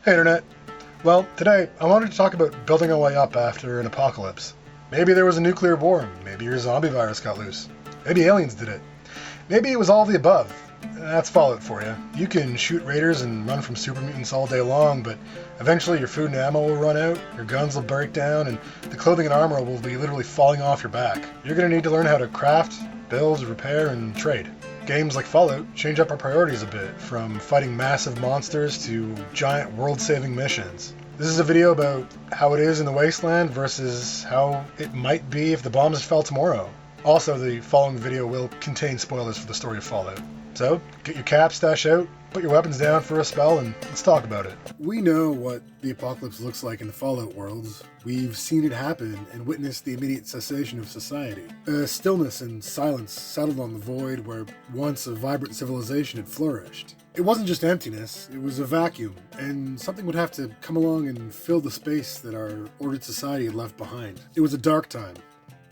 Hey Internet. Well, today I wanted to talk about building our way up after an apocalypse. Maybe there was a nuclear war, maybe your zombie virus got loose, maybe aliens did it, maybe it was all the above. That's Fallout for you. You can shoot raiders and run from super mutants all day long, but eventually your food and ammo will run out, your guns will break down, and the clothing and armor will be literally falling off your back. You're going to need to learn how to craft, build, repair, and trade. Games like Fallout change up our priorities a bit, from fighting massive monsters to giant world-saving missions. This is a video about how it is in the wasteland versus how it might be if the bombs fell tomorrow. Also, the following video will contain spoilers for the story of Fallout. So, get your cap stash out, put your weapons down for a spell, and let's talk about it. We know what the apocalypse looks like in the Fallout worlds. We've seen it happen and witnessed the immediate cessation of society. Stillness and silence settled on the void where once a vibrant civilization had flourished. It wasn't just emptiness, it was a vacuum, and something would have to come along and fill the space that our ordered society had left behind. It was a dark time.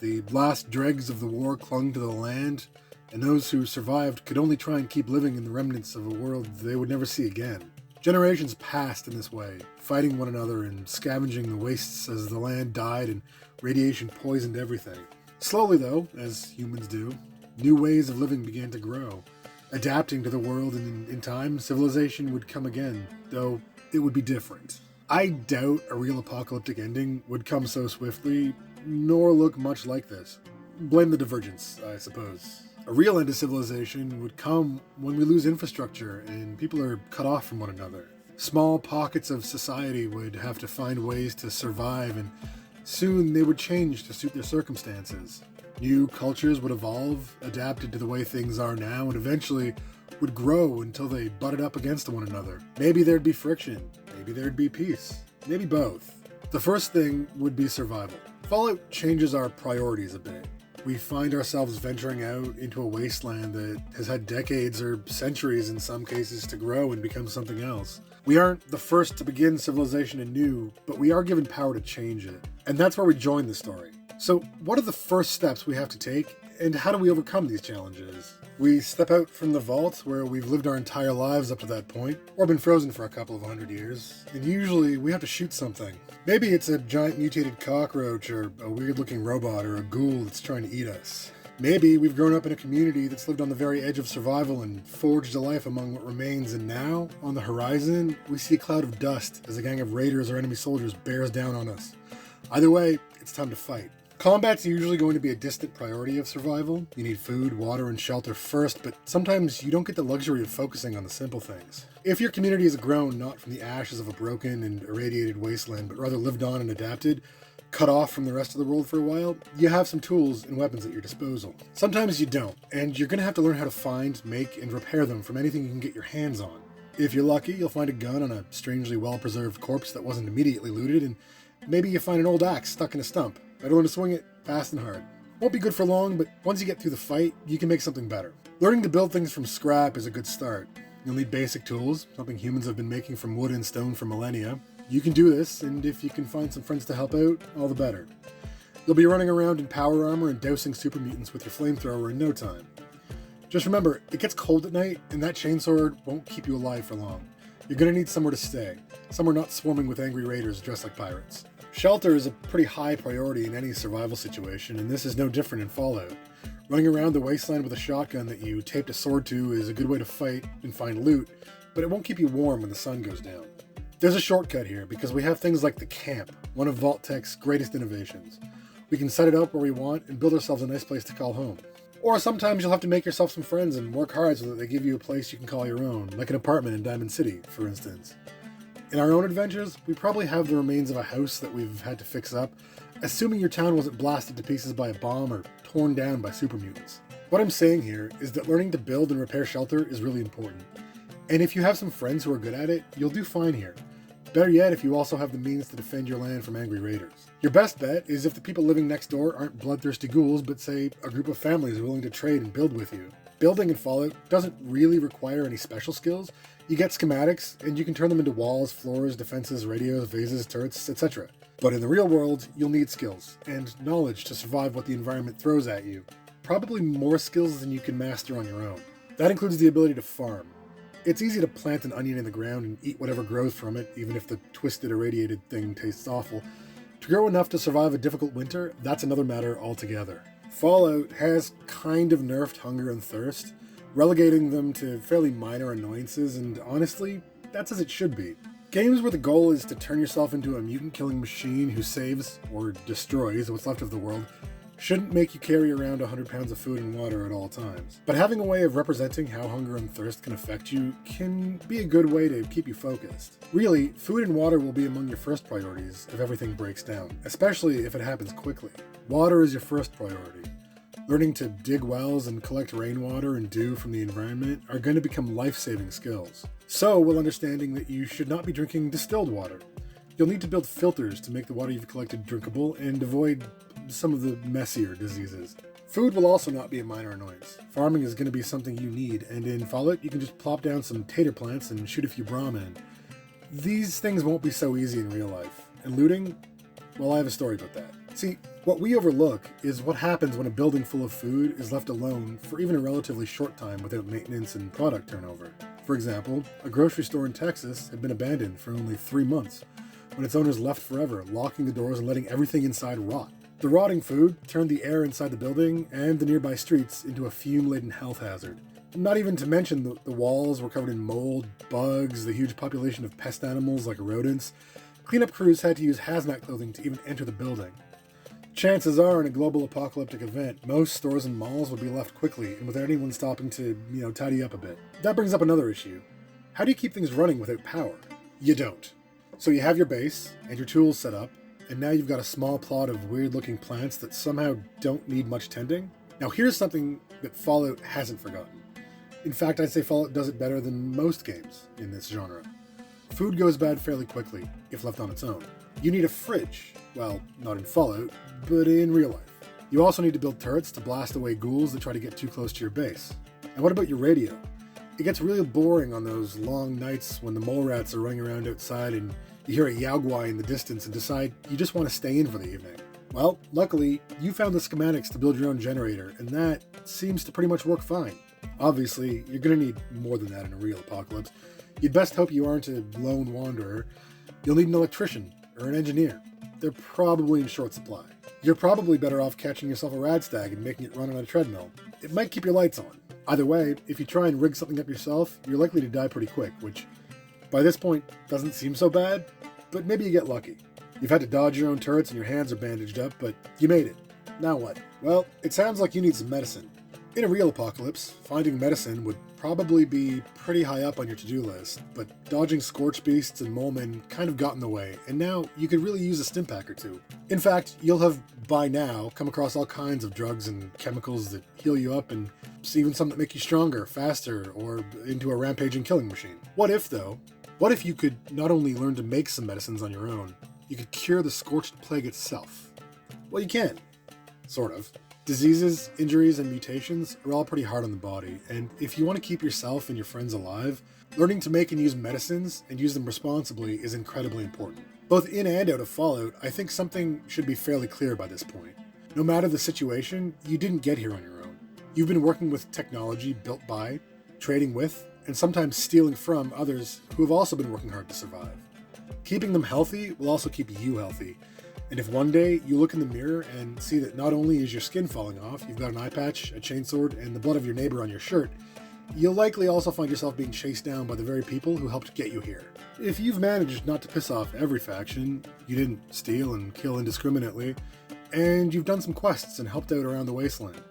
The last dregs of the war clung to the land, and those who survived could only try and keep living in the remnants of a world they would never see again. Generations passed in this way, fighting one another and scavenging the wastes as the land died and radiation poisoned everything. Slowly though, as humans do, new ways of living began to grow, adapting to the world, and in time, civilization would come again, though it would be different. I doubt a real apocalyptic ending would come so swiftly, nor look much like this. Blame the divergence, I suppose. A real end to civilization would come when we lose infrastructure and people are cut off from one another. Small pockets of society would have to find ways to survive, and soon they would change to suit their circumstances. New cultures would evolve, adapted to the way things are now, and eventually would grow until they butted up against one another. Maybe there'd be friction, maybe there'd be peace, maybe both. The first thing would be survival. Fallout changes our priorities a bit. We find ourselves venturing out into a wasteland that has had decades or centuries in some cases to grow and become something else. We aren't the first to begin civilization anew, but we are given power to change it. And that's where we join the story. So what are the first steps we have to take, and how do we overcome these challenges? We step out from the vault where we've lived our entire lives up to that point, or been frozen for a couple of 100 years, and usually we have to shoot something. Maybe it's a giant mutated cockroach, or a weird-looking robot, or a ghoul that's trying to eat us. Maybe we've grown up in a community that's lived on the very edge of survival and forged a life among what remains, and now, on the horizon, we see a cloud of dust as a gang of raiders or enemy soldiers bears down on us. Either way, it's time to fight. Combat's usually going to be a distant priority of survival. You need food, water, and shelter first, but sometimes you don't get the luxury of focusing on the simple things. If your community has grown not from the ashes of a broken and irradiated wasteland, but rather lived on and adapted, cut off from the rest of the world for a while, you have some tools and weapons at your disposal. Sometimes you don't, and you're going to have to learn how to find, make, and repair them from anything you can get your hands on. If you're lucky, you'll find a gun on a strangely well-preserved corpse that wasn't immediately looted, and maybe you find an old axe stuck in a stump. Better learn to swing it fast and hard. Won't be good for long, but once you get through the fight, you can make something better. Learning to build things from scrap is a good start. You'll need basic tools, something humans have been making from wood and stone for millennia. You can do this, and if you can find some friends to help out, all the better. You'll be running around in power armor and dousing super mutants with your flamethrower in no time. Just remember, it gets cold at night, and that chainsword won't keep you alive for long. You're going to need somewhere to stay, somewhere not swarming with angry raiders dressed like pirates. Shelter is a pretty high priority in any survival situation, and this is no different in Fallout. Running around the wasteland with a shotgun that you taped a sword to is a good way to fight and find loot, but it won't keep you warm when the sun goes down. There's a shortcut here, because we have things like the camp, one of Vault-Tech's greatest innovations. We can set it up where we want and build ourselves a nice place to call home. Or sometimes you'll have to make yourself some friends and work hard so that they give you a place you can call your own, like an apartment in Diamond City, for instance. In our own adventures, we probably have the remains of a house that we've had to fix up, assuming your town wasn't blasted to pieces by a bomb or torn down by super mutants. What I'm saying here is that learning to build and repair shelter is really important. And if you have some friends who are good at it, you'll do fine here. Better yet if you also have the means to defend your land from angry raiders. Your best bet is if the people living next door aren't bloodthirsty ghouls, but say, a group of families willing to trade and build with you. Building in Fallout doesn't really require any special skills. You get schematics, and you can turn them into walls, floors, defenses, radios, vases, turrets, etc. But in the real world, you'll need skills, and knowledge to survive what the environment throws at you. Probably more skills than you can master on your own. That includes the ability to farm. It's easy to plant an onion in the ground and eat whatever grows from it, even if the twisted, irradiated thing tastes awful. To grow enough to survive a difficult winter, that's another matter altogether. Fallout has kind of nerfed hunger and thirst, relegating them to fairly minor annoyances, and honestly, that's as it should be. Games where the goal is to turn yourself into a mutant-killing machine who saves, or destroys, what's left of the world shouldn't make you carry around 100 pounds of food and water at all times. But having a way of representing how hunger and thirst can affect you can be a good way to keep you focused. Really, food and water will be among your first priorities if everything breaks down, especially if it happens quickly. Water is your first priority. Learning to dig wells and collect rainwater and dew from the environment are going to become life-saving skills. So will understanding that you should not be drinking distilled water. You'll need to build filters to make the water you've collected drinkable and avoid some of the messier diseases. Food will also not be a minor annoyance. Farming is going to be something you need, and in Fallout you can just plop down some tater plants and shoot a few brahmin. These things won't be so easy in real life. And looting? Well, I have a story about that. See, what we overlook is what happens when a building full of food is left alone for even a relatively short time without maintenance and product turnover. For example, a grocery store in Texas had been abandoned for only 3 months, when its owners left forever, locking the doors and letting everything inside rot. The rotting food turned the air inside the building and the nearby streets into a fume-laden health hazard. Not even to mention the walls were covered in mold, bugs, the huge population of pest animals like rodents. Cleanup crews had to use hazmat clothing to even enter the building. Chances are, in a global apocalyptic event, most stores and malls would be left quickly and without anyone stopping to, tidy up a bit. That brings up another issue. How do you keep things running without power? You don't. So you have your base and your tools set up, and now you've got a small plot of weird-looking plants that somehow don't need much tending. Now here's something that Fallout hasn't forgotten. In fact, I'd say Fallout does it better than most games in this genre. Food goes bad fairly quickly, if left on its own. You need a fridge. Well, not in Fallout, but in real life. You also need to build turrets to blast away ghouls that try to get too close to your base. And what about your radio? It gets really boring on those long nights when the mole rats are running around outside and you hear a yaogwai in the distance and decide you just want to stay in for the evening. Well, luckily, you found the schematics to build your own generator, and that seems to pretty much work fine. Obviously, you're going to need more than that in a real apocalypse. You'd best hope you aren't a lone wanderer. You'll need an electrician or an engineer. They're probably in short supply. You're probably better off catching yourself a rad stag and making it run on a treadmill. It might keep your lights on. Either way, if you try and rig something up yourself, you're likely to die pretty quick, which by this point doesn't seem so bad, but maybe you get lucky. You've had to dodge your own turrets and your hands are bandaged up, but you made it. Now what? Well, it sounds like you need some medicine. In a real apocalypse, finding medicine would probably be pretty high up on your to-do list, but dodging scorch beasts and molemen kind of got in the way, and now you could really use a stim pack or two. In fact, you'll have, by now, come across all kinds of drugs and chemicals that heal you up, and even some that make you stronger, faster, or into a rampaging killing machine. What if, though? What if you could not only learn to make some medicines on your own, you could cure the scorched plague itself? Well, you can. Sort of. Diseases, injuries, and mutations are all pretty hard on the body, and if you want to keep yourself and your friends alive, learning to make and use medicines and use them responsibly is incredibly important. Both in and out of Fallout, I think something should be fairly clear by this point. No matter the situation, you didn't get here on your own. You've been working with technology built by, trading with, and sometimes stealing from others who have also been working hard to survive. Keeping them healthy will also keep you healthy. And if one day you look in the mirror and see that not only is your skin falling off, you've got an eye patch, a chainsword, and the blood of your neighbor on your shirt, you'll likely also find yourself being chased down by the very people who helped get you here. If you've managed not to piss off every faction, you didn't steal and kill indiscriminately, and you've done some quests and helped out around the wasteland,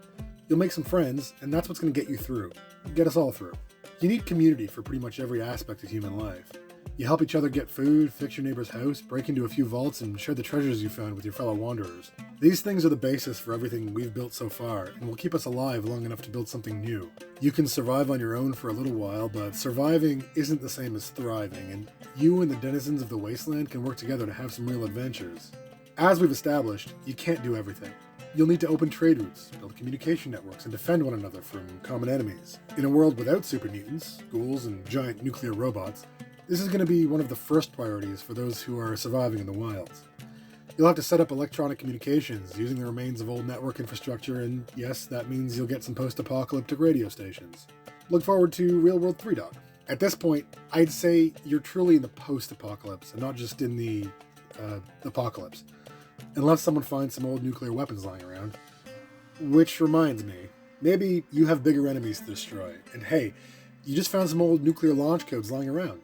you'll make some friends, and that's what's going to get you through. Get us all through. You need community for pretty much every aspect of human life. You help each other get food, fix your neighbor's house, break into a few vaults, and share the treasures you found with your fellow wanderers. These things are the basis for everything we've built so far, and will keep us alive long enough to build something new. You can survive on your own for a little while, but surviving isn't the same as thriving, and you and the denizens of the wasteland can work together to have some real adventures. As we've established, you can't do everything. You'll need to open trade routes, build communication networks, and defend one another from common enemies. In a world without super mutants, ghouls, and giant nuclear robots, this is going to be one of the first priorities for those who are surviving in the wilds. You'll have to set up electronic communications using the remains of old network infrastructure, and yes, that means you'll get some post-apocalyptic radio stations. Look forward to Real World 3 Doc. At this point, I'd say you're truly in the post-apocalypse and not just in the apocalypse. Unless someone finds some old nuclear weapons lying around. Which reminds me, maybe you have bigger enemies to destroy. And hey, you just found some old nuclear launch codes lying around.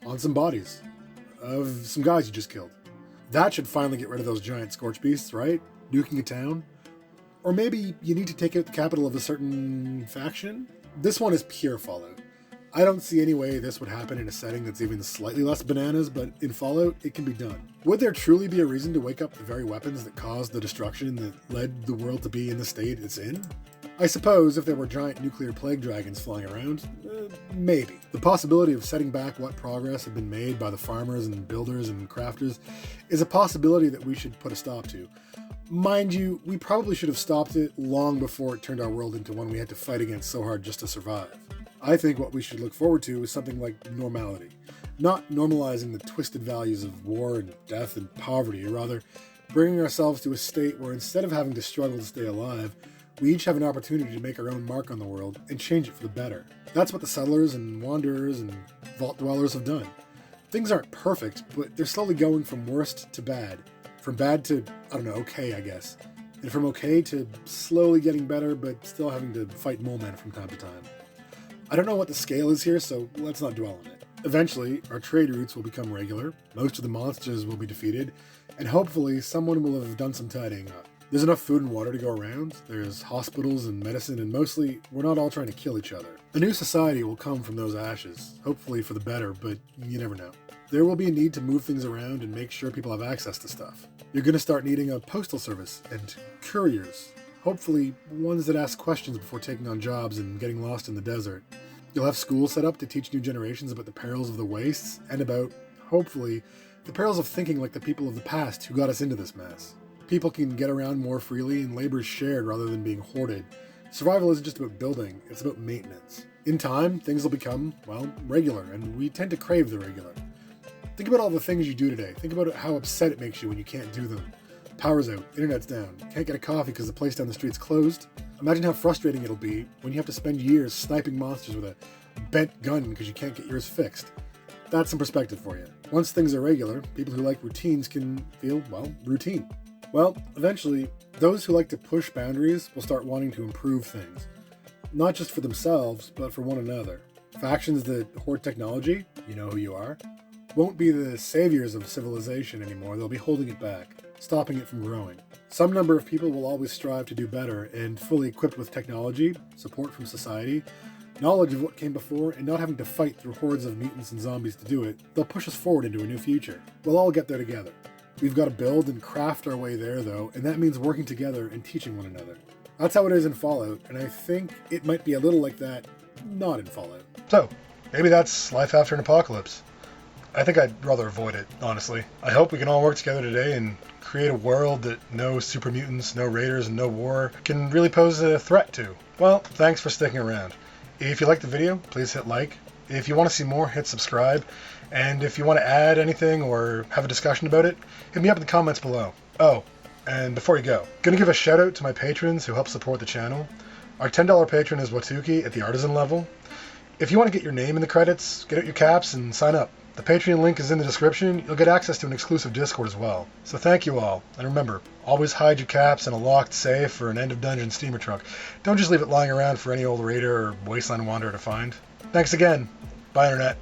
On some bodies. Of some guys you just killed. That should finally get rid of those giant scorch beasts, right? Nuking a town. Or maybe you need to take out the capital of a certain faction? This one is pure Fallout. I don't see any way this would happen in a setting that's even slightly less bananas, but in Fallout, it can be done. Would there truly be a reason to wake up the very weapons that caused the destruction that led the world to be in the state it's in? I suppose if there were giant nuclear plague dragons flying around, maybe. The possibility of setting back what progress had been made by the farmers and builders and crafters is a possibility that we should put a stop to. Mind you, we probably should have stopped it long before it turned our world into one we had to fight against so hard just to survive. I think what we should look forward to is something like normality. Not normalizing the twisted values of war and death and poverty, or rather, bringing ourselves to a state where instead of having to struggle to stay alive, we each have an opportunity to make our own mark on the world and change it for the better. That's what the settlers and wanderers and vault dwellers have done. Things aren't perfect, but they're slowly going from worst to bad. From bad to, okay, I guess. And from okay to slowly getting better, but still having to fight mole men from time to time. I don't know what the scale is here, so let's not dwell on it. Eventually, our trade routes will become regular, most of the monsters will be defeated, and hopefully someone will have done some tidying up. There's enough food and water to go around, there's hospitals and medicine, and mostly, we're not all trying to kill each other. A new society will come from those ashes, hopefully for the better, but you never know. There will be a need to move things around and make sure people have access to stuff. You're going to start needing a postal service and couriers. Hopefully, ones that ask questions before taking on jobs and getting lost in the desert. You'll have schools set up to teach new generations about the perils of the wastes and about, hopefully, the perils of thinking like the people of the past who got us into this mess. People can get around more freely and labor is shared rather than being hoarded. Survival isn't just about building, it's about maintenance. In time, things will become, regular, and we tend to crave the regular. Think about all the things you do today. Think about how upset it makes you when you can't do them. Power's out, internet's down, can't get a coffee because the place down the street's closed. Imagine how frustrating it'll be when you have to spend years sniping monsters with a bent gun because you can't get yours fixed. That's some perspective for you. Once things are regular, people who like routines can feel, routine. Well, eventually, those who like to push boundaries will start wanting to improve things. Not just for themselves, but for one another. Factions that hoard technology, you know who you are, won't be the saviors of civilization anymore. They'll be holding it back, stopping it from growing. Some number of people will always strive to do better, and fully equipped with technology, support from society, knowledge of what came before, and not having to fight through hordes of mutants and zombies to do it, they'll push us forward into a new future. We'll all get there together. We've got to build and craft our way there, though, and that means working together and teaching one another. That's how it is in Fallout, and I think it might be a little like that not in Fallout. So, maybe that's life after an apocalypse. I think I'd rather avoid it, honestly. I hope we can all work together today and create a world that no super mutants, no raiders, and no war can really pose a threat to. Well, thanks for sticking around. If you liked the video, please hit like. If you want to see more, hit subscribe. And if you want to add anything or have a discussion about it, hit me up in the comments below. Oh, and before you go, gonna give a shout out to my patrons who help support the channel. Our $10 patron is Watuki at the artisan level. If you want to get your name in the credits, get out your caps and sign up. The Patreon link is in the description. You'll get access to an exclusive Discord as well. So thank you all. And remember, always hide your caps in a locked safe or an end of dungeon steamer trunk. Don't just leave it lying around for any old raider or wasteland wanderer to find. Thanks again. Bye, Internet.